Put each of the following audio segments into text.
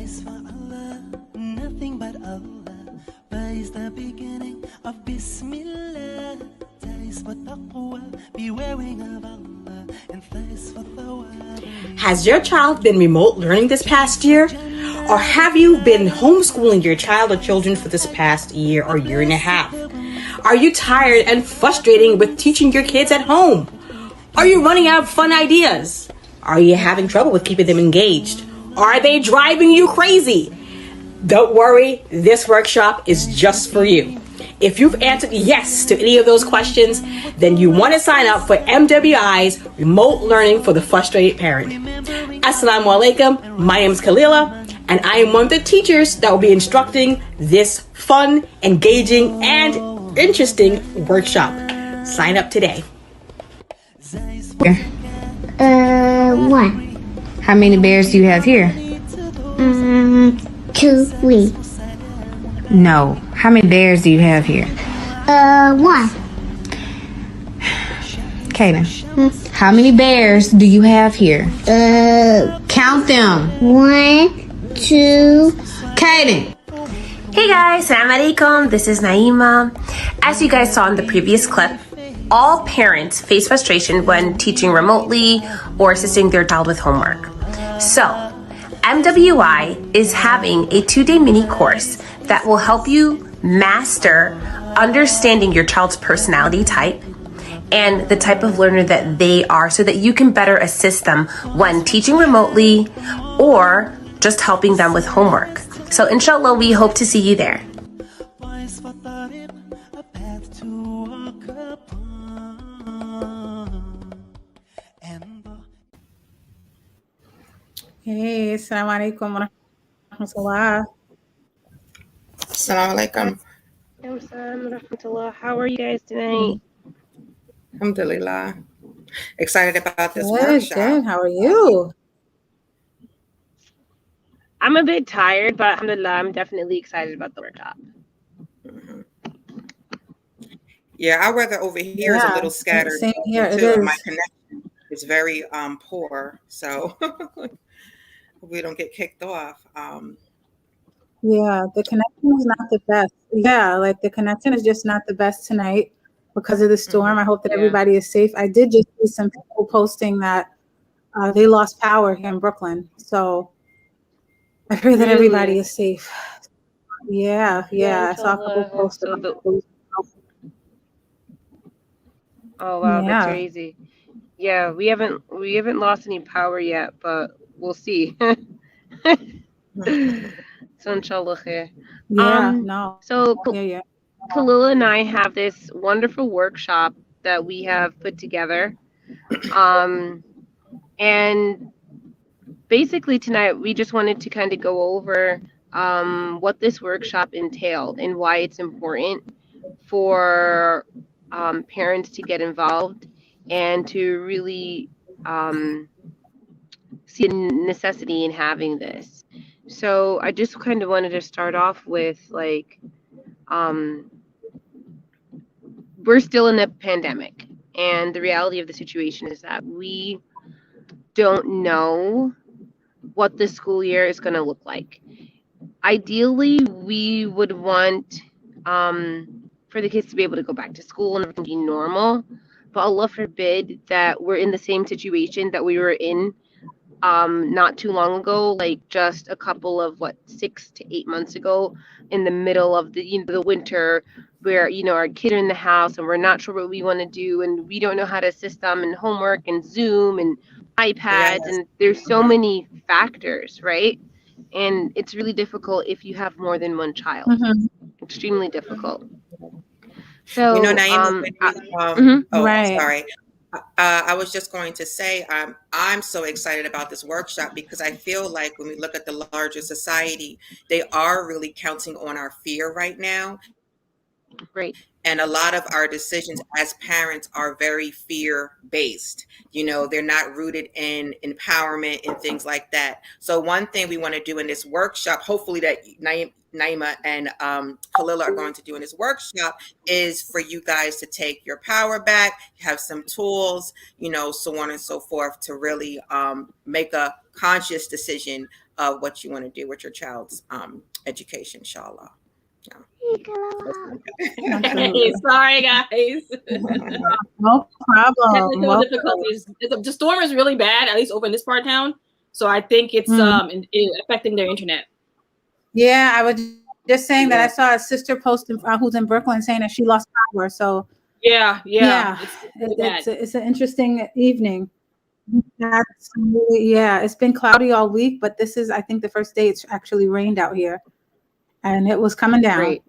is for Allah, nothing but Allah. Ba is the beginning of Bismillah. Ta is for taqwa, bewailing of Allah. And Tha is for thawab. Has your child been remote learning this past year? Or have you been homeschooling your child or children for this past year or year and a half? Are you tired and frustrated with teaching your kids at home? Are you running out of fun ideas? Are you having trouble with keeping them engaged? Are they driving you crazy? Don't worry, this workshop is just for you. If you've answered yes to any of those questions, then you want to sign up for MWI's Remote Learning for the Frustrated Parent. Assalamu alaikum, my name is Kalilah, and I am one of the teachers that will be instructing this fun, engaging, and interesting workshop. Sign up today. One. How many bears do you have here? 2, 3. No. How many bears do you have here? 1. Kaden. How many bears do you have here? Count them. 1, 2. Kaden. Hey guys, Assalamu alaikum. This is Naimah. As you guys saw in the previous clip, all parents face frustration when teaching remotely or assisting their child with homework. So, MWI is having a 2-day mini course that will help you master understanding your child's personality type and the type of learner that they are so that you can better assist them when teaching remotely or just helping them with homework. So inshallah, we hope to see you there. Hey, assalamu alaikum wa rahmatullah. Assalamu alaikum. How are you guys tonight? Alhamdulillah. Excited about this Good, workshop. good. How are you? I'm a bit tired, but alhamdulillah, I'm definitely excited about the workshop. Mhm. Yeah, our weather over here is a little scattered same here. It too. is. My connection is very poor, so we don't get kicked off. Yeah, the connection is not the best. Yeah, like the connection is just not the best tonight because of the storm. I hope that everybody is safe. I did just see some people posting that they lost power here in Brooklyn. So I pray that everybody is safe. Yeah. I saw a couple posts about that. Oh wow, Yeah. that's crazy. Yeah, we haven't lost any power yet, but we'll see. So inshallah khair. No. So Yeah. Kalilah and I have this wonderful workshop that we have put together. And basically tonight we just wanted to kind of go over what this workshop entailed and why it's important for parents to get involved and to really see a necessity in having this. So I just kind of wanted to start off with like, we're still in a pandemic, and the reality of the situation is that we don't know what the school year is going to look like. Ideally, we would want for the kids to be able to go back to school and everything be normal, but Allah forbid that we're in the same situation that we were in not too long ago, like just a couple of 6 to 8 months ago, in the middle of the winter, where our kids are in the house and we're not sure what we want to do and we don't know how to assist them in homework and Zoom and iPads, and there's so many factors, right? And it's really difficult if you have more than one child. Extremely difficult. So Naimah, Right. sorry. I was just going to say I'm so excited about this workshop because I feel like when we look at the larger society, they are really counting on our fear right now. Great. And a lot of our decisions as parents are very fear-based. They're not rooted in empowerment and things like that. So one thing we want to do in this workshop, hopefully that Naimah and Khalilah are going to do in this workshop is for you guys to take your power back, have some tools, so on and so forth, to really make a conscious decision of what you want to do with your child's education, inshallah. Hey, sorry, guys. No problem. Technical difficulties. The storm is really bad, at least over in this part of town. So I think it's affecting their internet. Yeah, I was just saying that I saw a sister post who's in Brooklyn saying that she lost power. So yeah. It's an interesting evening. Absolutely, yeah. It's been cloudy all week, but this is, I think, the first day it's actually rained out here, and it was coming down. Great.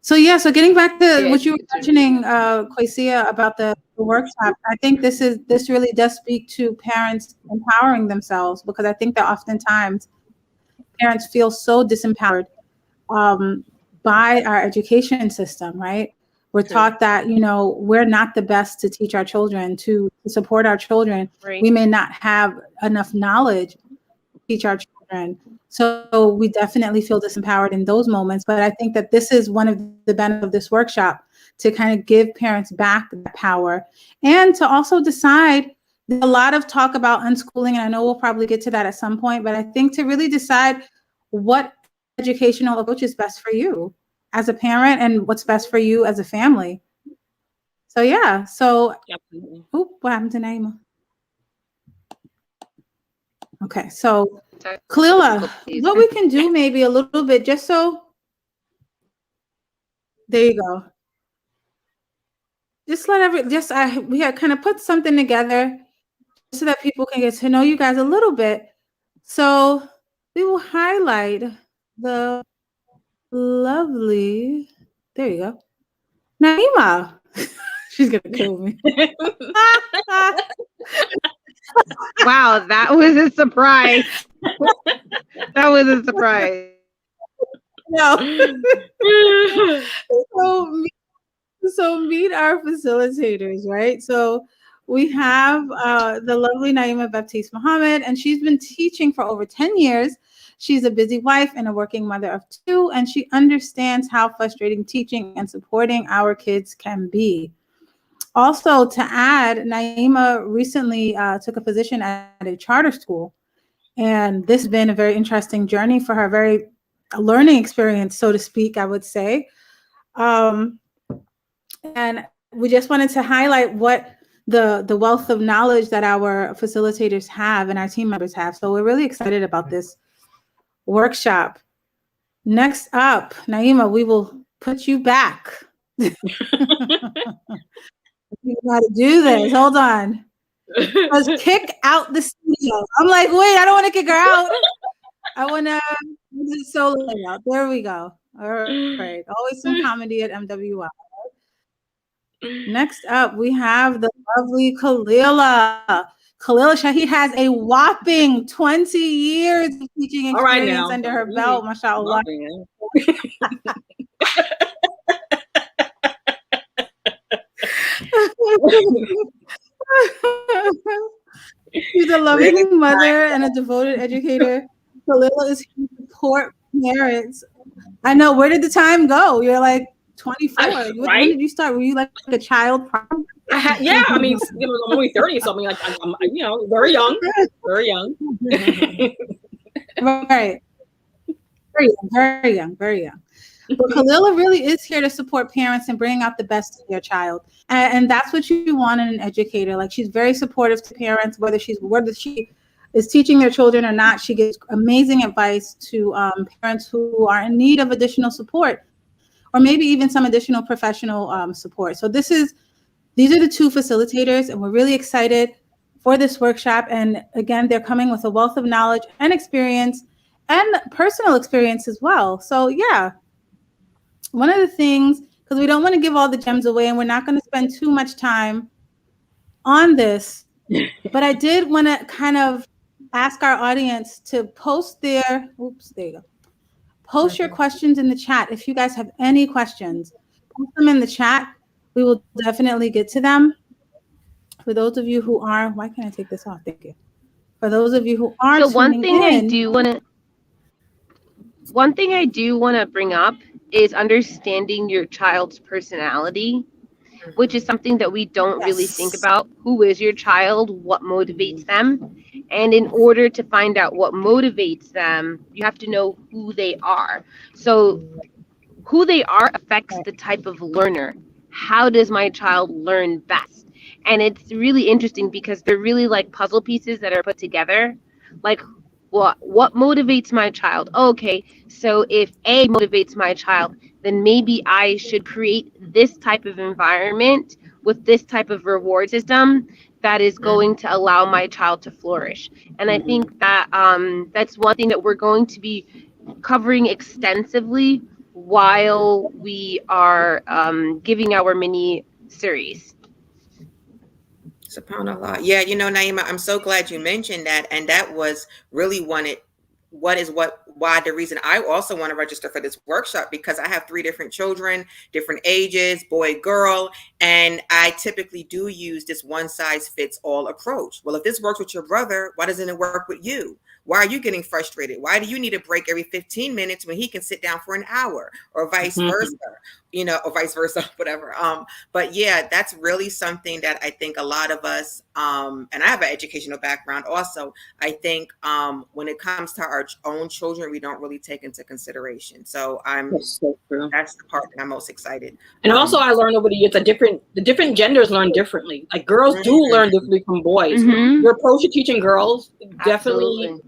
So getting back to what you were mentioning, Kwasia, about the workshop, I think this really does speak to parents empowering themselves, because I think that oftentimes parents feel so disempowered by our education system, right? We're taught that, we're not the best to teach our children, to support our children. Right. We may not have enough knowledge to teach our children. So we definitely feel disempowered in those moments. But I think that this is one of the benefits of this workshop, to kind of give parents back that power, and to also decide. There's a lot of talk about unschooling, and I know we'll probably get to that at some point, but I think to really decide what educational approach is best for you as a parent and what's best for you as a family. So what happened to Naimah? Okay, so Kalilah, what we can do maybe a little bit, just so, there you go. Just we had kind of put something together so that people can get to know you guys a little bit. So we will highlight the lovely, there you go, Naimah. She's gonna kill me. Wow, that was a surprise. That was a surprise. No. So meet our facilitators, right? So we have the lovely Naimah Baptiste-Mohammed, and she's been teaching for over 10 years. She's a busy wife and a working mother of 2, and she understands how frustrating teaching and supporting our kids can be. Also, to add, Naimah recently took a position at a charter school, and this has been a very interesting journey for her, very learning experience, so to speak, I would say. And we just wanted to highlight what the wealth of knowledge that our facilitators have and our team members have. So we're really excited about this workshop. Next up, Naimah, we will put you back. You got to do this. Hold on. Let's kick out the studio. I'm like, wait, I don't want to kick her out. I want to just solo it out. There we go. All right. Always some comedy at MWI. Next up, we have the lovely Kalilah. Kalilah, Shaheed has a whopping 20 years of teaching experience under her belt, mashallah. She's a loving mother and a devoted educator. Kalilah is here to support parents. I know. Where did the time go? You're like 24. Right? When did you start? Were you like a child? Yeah, I mean, I'm only 30, so I mean, like, I'm very young, very young. Right. Very young. But Kalilah really is here to support parents and bring out the best in their child. And that's what you want in an educator. Like, she's very supportive to parents, whether she is teaching their children or not. She gives amazing advice to parents who are in need of additional support, or maybe even some additional professional support. So these are the 2 facilitators, and we're really excited for this workshop. And again, they're coming with a wealth of knowledge and experience and personal experience as well. So yeah, one of the things, because we don't want to give all the gems away and we're not going to spend too much time on this, but I did want to kind of ask our audience to post there you go. Post your questions in the chat. If you guys have any questions, post them in the chat. We will definitely get to them. For those of you who are, why can't I take this off? Thank you. For those of you who aren't, so one thing I do want to. One thing I do want to bring up is understanding your child's personality, which is something that we don't really think Yes. about. Who is your child? What motivates them? And in order to find out what motivates them, you have to know who they are. So, who they are affects the type of learner. How does my child learn best? And it's really interesting because they're really like puzzle pieces that are put together. Like, what motivates my child? Okay, so if A motivates my child, then maybe I should create this type of environment with this type of reward system that is going to allow my child to flourish. And I think that that's one thing that we're going to be covering extensively while we are giving our mini series. SubhanAllah. Yeah, Naima, I'm so glad you mentioned that. And that was really why the reason I also want to register for this workshop, because I have 3 different children, different ages, boy, girl, and I typically do use this one size fits all approach. Well, if this works with your brother, why doesn't it work with you? Why are you getting frustrated? Why do you need a break every 15 minutes when he can sit down for an hour, or vice versa? Or vice versa, whatever. But yeah, that's really something that I think a lot of us, and I have an educational background also, I think when it comes to our own children, we don't really take into consideration. So That's so true. that's the part that I'm most excited. And also, I learned over the years that the different genders learn differently. Like girls do learn differently from boys. Your approach to teaching girls definitely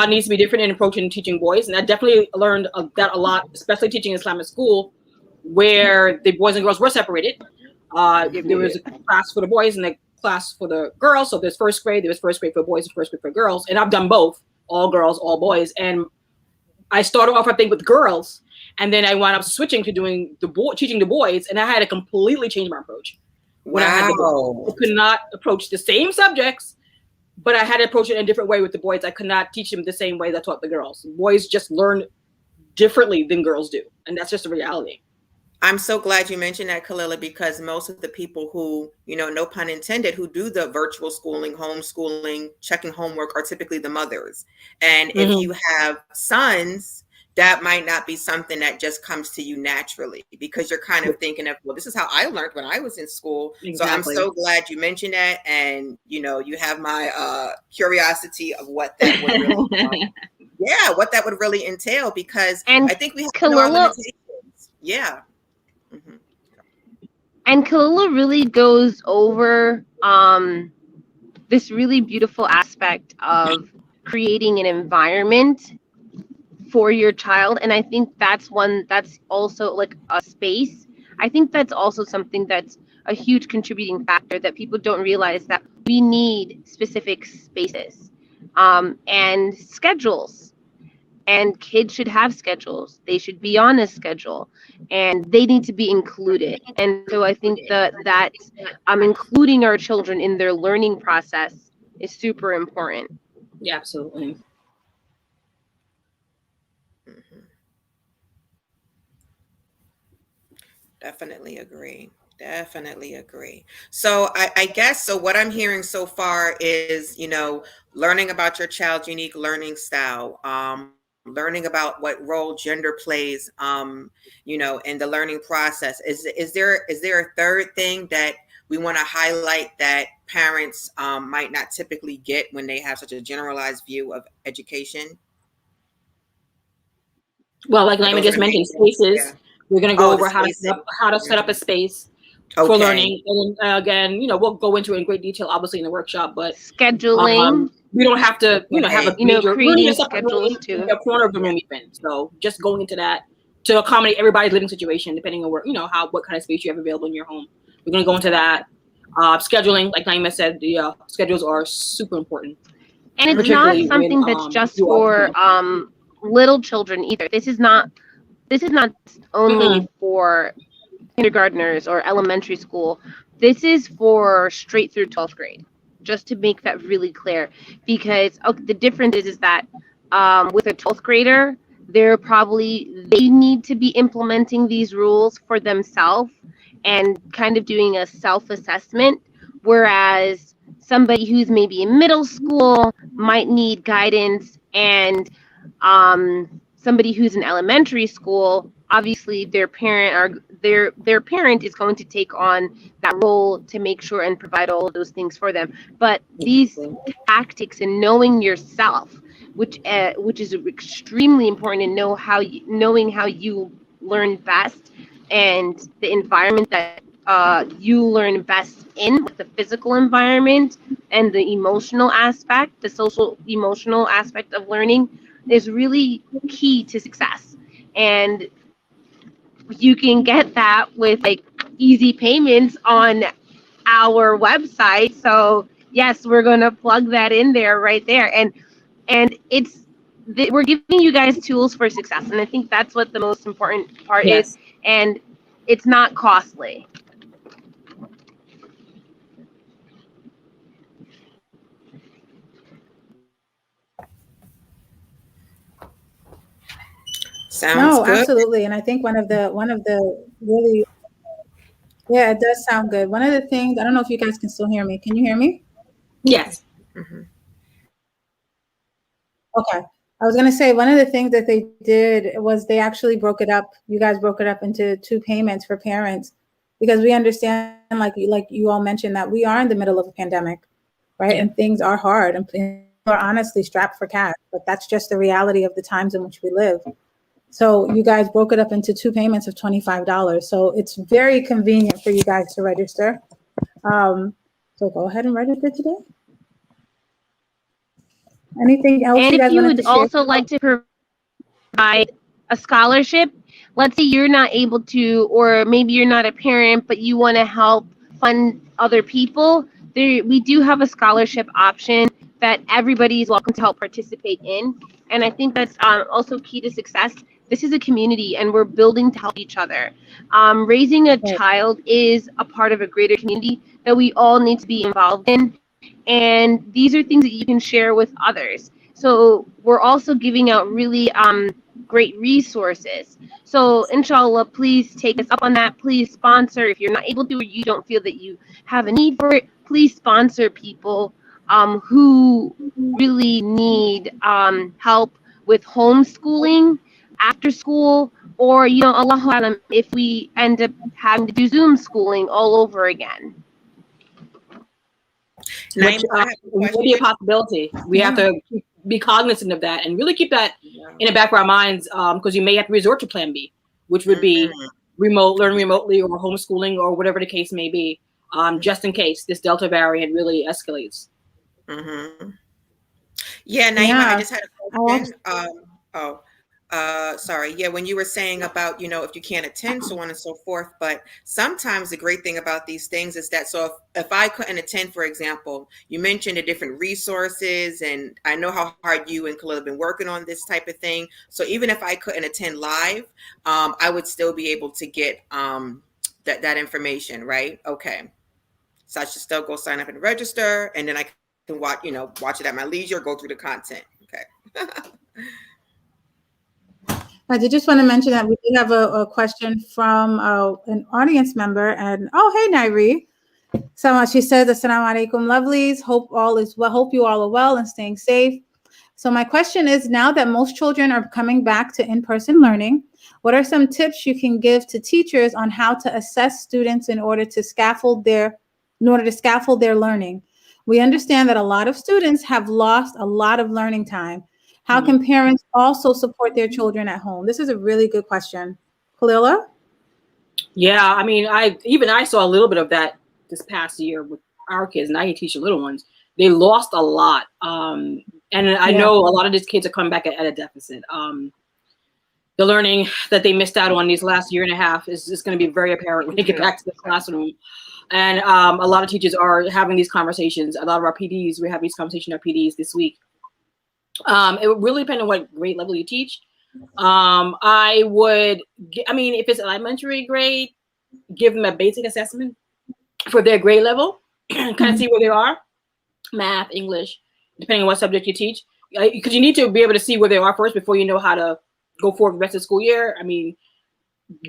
needs to be different in approach to teaching boys. And I definitely learned that a lot, especially teaching Islamic school, where the boys and girls were separated. There was a class for the boys and a class for the girls. So there's first grade for boys and first grade for girls. And I've done both, all girls, all boys. And I started off, I think, with girls. And then I wound up switching to doing teaching the boys. And I had to completely change my approach. I could not approach the same subjects, but I had to approach it in a different way with the boys. I could not teach them the same way that I taught the girls. Boys just learn differently than girls do. And that's just the reality. I'm so glad you mentioned that, Kalilah, because most of the people who, no pun intended, who do the virtual schooling, homeschooling, checking homework are typically the mothers. And if you have sons, that might not be something that just comes to you naturally, because you're kind of thinking of, well, this is how I learned when I was in school. Exactly. So I'm so glad you mentioned that. And, you have my curiosity of what that would really, what that would really entail, because I think we have to know our limitations. Yeah. And Kalilah really goes over this really beautiful aspect of creating an environment for your child. And I think that's also like a space. I think that's also something that's a huge contributing factor that people don't realize, that we need specific spaces and schedules. And kids should have schedules. They should be on a schedule, and they need to be included. And so I think that including our children in their learning process is super important. Yeah, absolutely. Definitely agree. So I guess, so what I'm hearing so far is, learning about your child's unique learning style, learning about what role gender plays, in the learning process. Is there a third thing that we want to highlight that parents might not typically get when they have such a generalized view of education? Well, like Naimah just mentioned, spaces. Yeah. We're going to go over how to set up a space for learning. And again, we'll go into it in great detail, obviously, in the workshop, but scheduling. We don't have to, have a major, creating schedules too. A corner of the room even. So just going into that to accommodate everybody's living situation, depending on where, what kind of space you have available in your home. We're going to go into that. Scheduling, like Naimah said, the schedules are super important. And it's not something that's just for little children either. This is not only for kindergartners or elementary school. This is for straight through 12th grade, just to make that really clear. Because the difference is that with a 12th grader, they need to be implementing these rules for themselves and kind of doing a self-assessment, whereas somebody who's maybe in middle school might need guidance and somebody who's in elementary school, obviously their parent is going to take on that role to make sure and provide all of those things for them. But these tactics and knowing yourself, which is extremely important, and knowing how you learn best, and the environment that you learn best in, with the physical environment and the emotional aspect, the social emotional aspect of learning, is really key to success. And you can get that with like easy payments on our website. So yes, we're going to plug that in there right there. And we're giving you guys tools for success. And I think that's what the most important part is. And it's not costly. Sounds good. Absolutely. And I think one of the really, yeah, it does sound good. One of the things, I don't know if you guys can still hear me. Can you hear me? Yes. Mm-hmm. Okay. I was going to say, one of the things that they did was they actually broke it up. You guys broke it up into 2 payments for parents, because we understand, like you all mentioned, that we are in the middle of a pandemic, right? Yeah. And things are hard, and people are honestly strapped for cash, but that's just the reality of the times in which we live. So you guys broke it up into 2 payments of $25. So it's very convenient for you guys to register. So go ahead and register today. Anything else And you guys if you wanted to would share? also like to provide a scholarship, let's say you're not able to, or maybe you're not a parent, but you want to help fund other people, we do have a scholarship option that everybody is welcome to help participate in. And I think that's also key to success. This is a community, and we're building to help each other. Raising a child is a part of a greater community that we all need to be involved in. And these are things that you can share with others. So we're also giving out really great resources. So inshallah, please take us up on that. Please sponsor. If you're not able to, or you don't feel that you have a need for it, please sponsor people who really need help with homeschooling, after school, or, Allahu Alam, if we end up having to do Zoom schooling all over again. Which would be a possibility. We have to be cognizant of that and really keep that in the back of our minds, because you may have to resort to plan B, which would be learn remotely, or homeschooling, or whatever the case may be, just in case this Delta variant really escalates. Mm-hmm. Yeah, Naimah, I just had a question. Sorry. Yeah, when you were saying about, if you can't attend, so on and so forth. But sometimes the great thing about these things is that, so if I couldn't attend, for example, you mentioned the different resources, and I know how hard you and Kalilah have been working on this type of thing. So even if I couldn't attend live, I would still be able to get that information, right? Okay. So I should still go sign up and register, and then I can watch it at my leisure, go through the content. Okay. I did just want to mention that we did have a question from an audience member, and hey, Nairi. So she says, "Assalamu alaikum, lovelies. Hope all is well. Hope you all are well and staying safe." So my question is, now that most children are coming back to in-person learning, what are some tips you can give to teachers on how to assess students in order to scaffold their learning? We understand that a lot of students have lost a lot of learning time. How can parents also support their children at home? This is a really good question. Kalilah? Yeah, I mean, I saw a little bit of that this past year with our kids, and I can teach the little ones. They lost a lot. And I know a lot of these kids are coming back at a deficit. The learning that they missed out on these last year and a half is just going to be very apparent when they get back to the classroom. And a lot of teachers are having these conversations. A lot of our PDs, we have these conversations with our PDs this week. It would really depend on what grade level you teach. I mean, if it's elementary grade, give them a basic assessment for their grade level, kind of see where they are, math, English, depending on what subject you teach, because you need to be able to see where they are first before you know how to go forward the rest of the school year. I mean,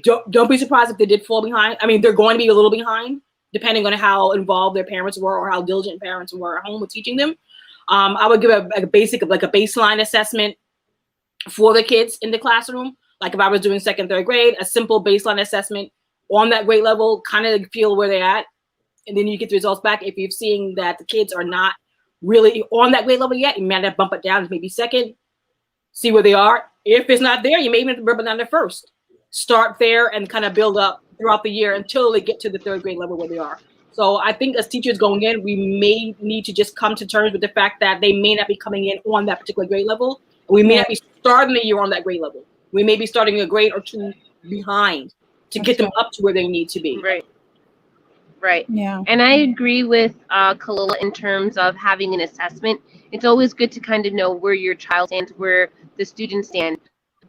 don't be surprised if they did fall behind. I mean, they're going to be a little behind, depending on how involved their parents were or how diligent parents were at home with teaching them. I would give a basic, like a baseline assessment for the kids in the classroom. Like if I was doing second, third grade, a simple baseline assessment on that grade level, kind of feel where they're at. And then you get the results back. If you're seeing that the kids are not really on that grade level yet, you might have to bump it down to maybe second, see where they are. If it's not there, you may even bump it down to first. Start there and kind of build up throughout the year until they get to the third grade level where they are. So I think as teachers going in, we may need to just come to terms with the fact that they may not be coming in on that particular grade level. We may not be starting the year on that grade level. We may be starting a grade or two behind to get them up to where they need to be. Right. Yeah. And I agree with Kalilah in terms of having an assessment. It's always good to kind of know where your child stands, where the students stand.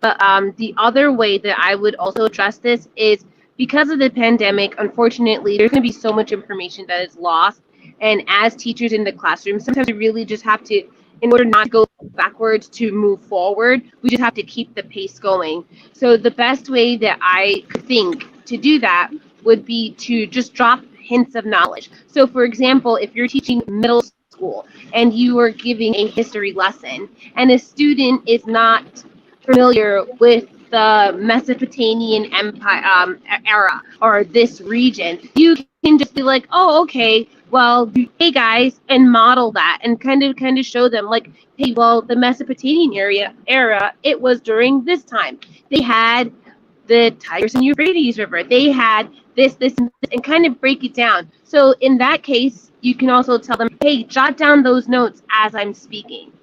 But the other way that I would also address this is because of the pandemic, unfortunately, there's going to be so much information that is lost. And as teachers in the classroom, sometimes we really just have to, in order not to go backwards to move forward, we just have to keep the pace going. So the best way that I think to do that would be to just drop hints of knowledge. So for example, if you're teaching middle school and you are giving a history lesson and a student is not familiar with the Mesopotamian Empire era or this region, you can just be like, oh, okay, well, hey guys, and model that and kind of show them like, hey, well, the Mesopotamian era, it was during this time. They had the Tigris and Euphrates River. They had this, and kind of break it down. So in that case, you can also tell them, hey, jot down those notes as I'm speaking.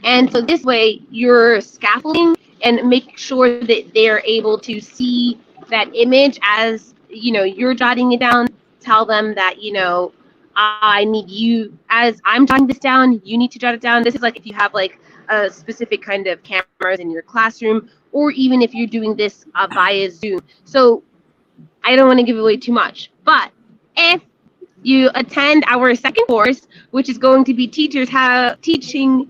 And so this way, you're scaffolding and make sure that they're able to see that image as, you know, you're jotting it down. Tell them that, you know, I need you, as I'm jotting this down, you need to jot it down. This is like if you have like a specific kind of cameras in your classroom, or even if you're doing this via Zoom. So I don't want to give away too much, but if you attend our second course, which is going to be teaching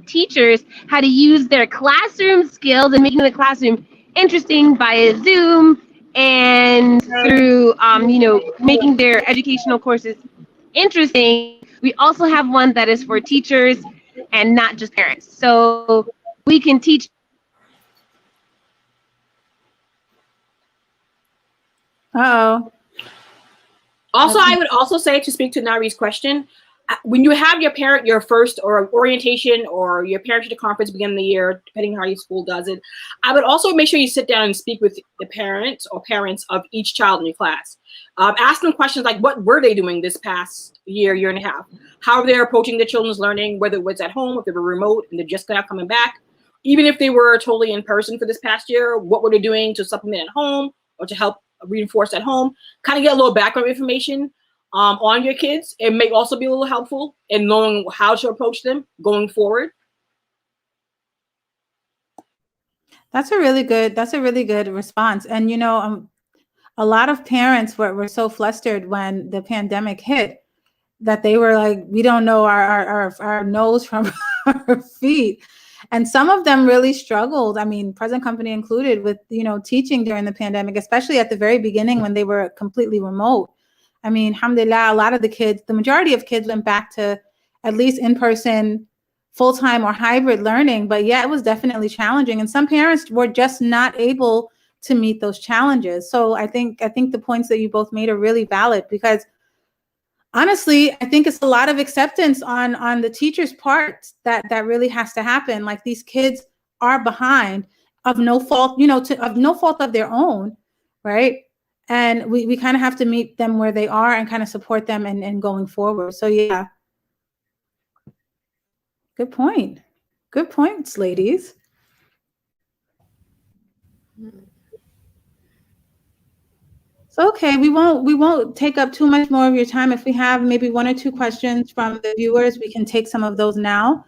teachers how to use their classroom skills and making the classroom interesting via Zoom and through, you know, making their educational courses interesting. We also have one that is for teachers and not just parents. So we can teach. Uh-oh. Also, I would also say, to speak to Nari's question, when you have your first or orientation or your parent-teacher conference beginning of the year, depending on how your school does it, I would also make sure you sit down and speak with the parents or parents of each child in your class. Ask them questions like, what were they doing this past year and a half? How they're approaching the children's learning, whether it was at home, if they were remote and they're just now coming back. Even if they were totally in person for this past year, what were they doing to supplement at home or to help reinforce at home? Kind of get a little background information on your kids. It may also be a little helpful in knowing how to approach them going forward. That's a really good response. And, you know, a lot of parents were so flustered when the pandemic hit that they were like, we don't know our nose from our feet. And some of them really struggled. I mean, present company included, with, you know, teaching during the pandemic, especially at the very beginning when they were completely remote. I mean, alhamdulillah, a lot of the kids, the majority of kids went back to at least in-person, full-time or hybrid learning. But yeah, it was definitely challenging. And some parents were just not able to meet those challenges. So I think the points that you both made are really valid, because honestly, I think it's a lot of acceptance on the teacher's part that really has to happen. Like, these kids are behind of no fault, you know, of no fault of their own, right? And we kind of have to meet them where they are and kind of support them and going forward. So yeah, good point. Good points, ladies. So, okay, we won't take up too much more of your time. If we have maybe one or two questions from the viewers, we can take some of those now.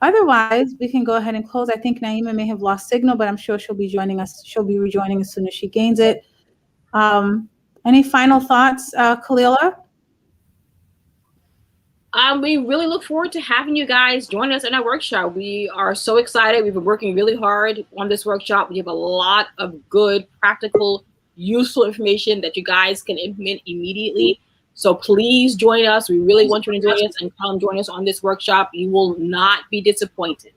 Otherwise, we can go ahead and close. I think Naimah may have lost signal, but I'm sure she'll be joining us. She'll be rejoining as soon as she gains it. Any final thoughts, Kalilah? We really look forward to having you guys join us in our workshop. We are so excited. We've been working really hard on this workshop. We have a lot of good, practical, useful information that you guys can implement immediately. So please join us. We really want you to join us and come join us on this workshop. You will not be disappointed.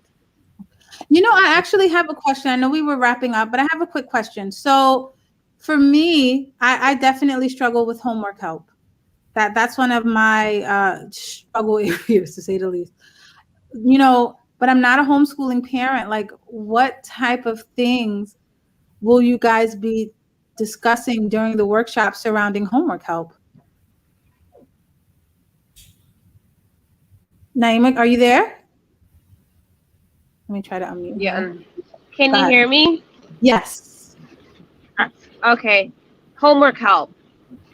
You know, I actually have a question. I know we were wrapping up, but I have a quick question. So for me, I definitely struggle with homework help. That's one of my struggle areas, to say the least. You know, but I'm not a homeschooling parent. Like, what type of things will you guys be discussing during the workshop surrounding homework help? Naimah, are you there? Let me try to unmute Yeah. her. Can Go you ahead. hear me? Yes. Okay. Homework help.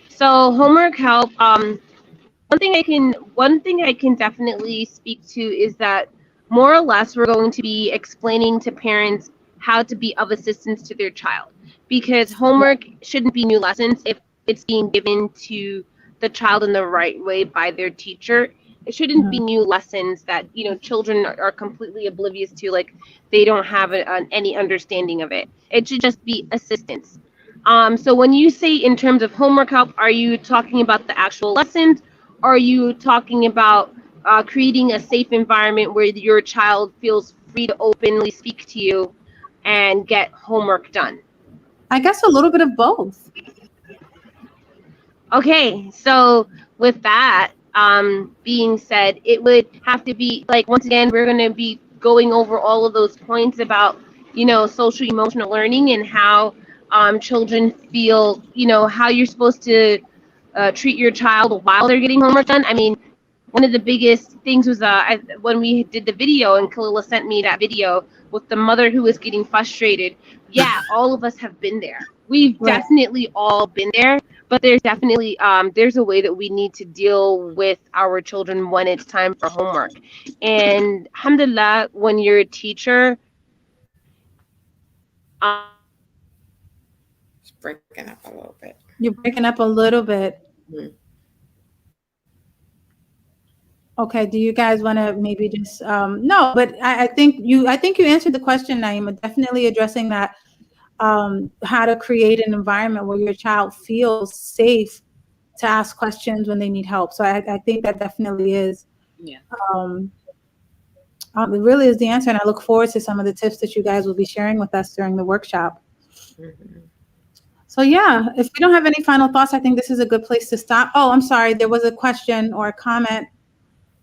So homework help. One thing I can definitely speak to is that more or less we're going to be explaining to parents how to be of assistance to their child, because homework shouldn't be new lessons if it's being given to the child in the right way by their teacher. It shouldn't be new lessons that children are completely oblivious to, like they don't have any understanding of it. It should just be assistance. So when you say in terms of homework help, are you talking about the actual lessons? Are you talking about creating a safe environment where your child feels free to openly speak to you and get homework done? I guess a little bit of both. Okay, so with that being said, it would have to be like, once again, we're going to be going over all of those points about, social emotional learning and how children feel, how you're supposed to treat your child while they're getting homework done. I mean, one of the biggest things was when we did the video and Kalilah sent me that video with the mother who was getting frustrated. Yeah, all of us have been there. We've definitely all been there, but there's definitely there's a way that we need to deal with our children when it's time for homework. And alhamdulillah, when you're a teacher, It's breaking up a little bit. You're breaking up a little bit. Mhm. Okay, do you guys want to maybe just no, but I think you answered the question, Naimah. Definitely addressing that, how to create an environment where your child feels safe to ask questions when they need help. So I think that definitely is it really is the answer, and I look forward to some of the tips that you guys will be sharing with us during the workshop. Mhm. So yeah, if we don't have any final thoughts, I think this is a good place to stop. Oh, I'm sorry, there was a question or a comment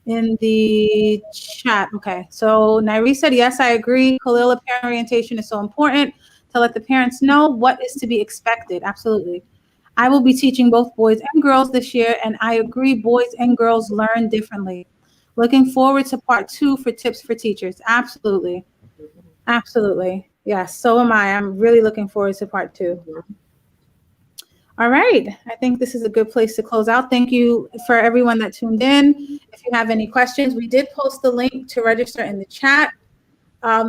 in the chat. Okay, so Nairi said, yes, I agree. Kalilah, parent orientation is so important to let the parents know what is to be expected. Absolutely. I will be teaching both boys and girls this year, and I agree, boys and girls learn differently. Looking forward to part 2 for tips for teachers. Absolutely. Absolutely. Yes, so am I. I'm really looking forward to part 2. All right. I think this is a good place to close out. Thank you for everyone that tuned in. If you have any questions, we did post the link to register in the chat.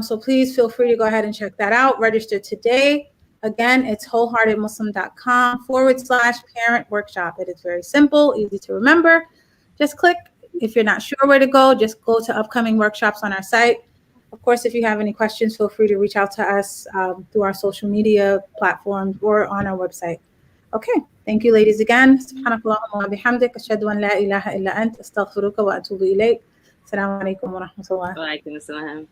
So please feel free to go ahead and check that out. Register today. Again, it's wholeheartedmuslim.com/parent workshop. It is very simple, easy to remember. Just click. If you're not sure where to go, just go to upcoming workshops on our site. Of course, if you have any questions, feel free to reach out to us through our social media platforms or on our website. Okay, thank you, ladies, again. سبحانك اللهم وبحمدك أشهد أن لا إله إلا أنت أستغفرك وأتوب إليك. السلام عليكم ورحمة الله. وعليكم السلام.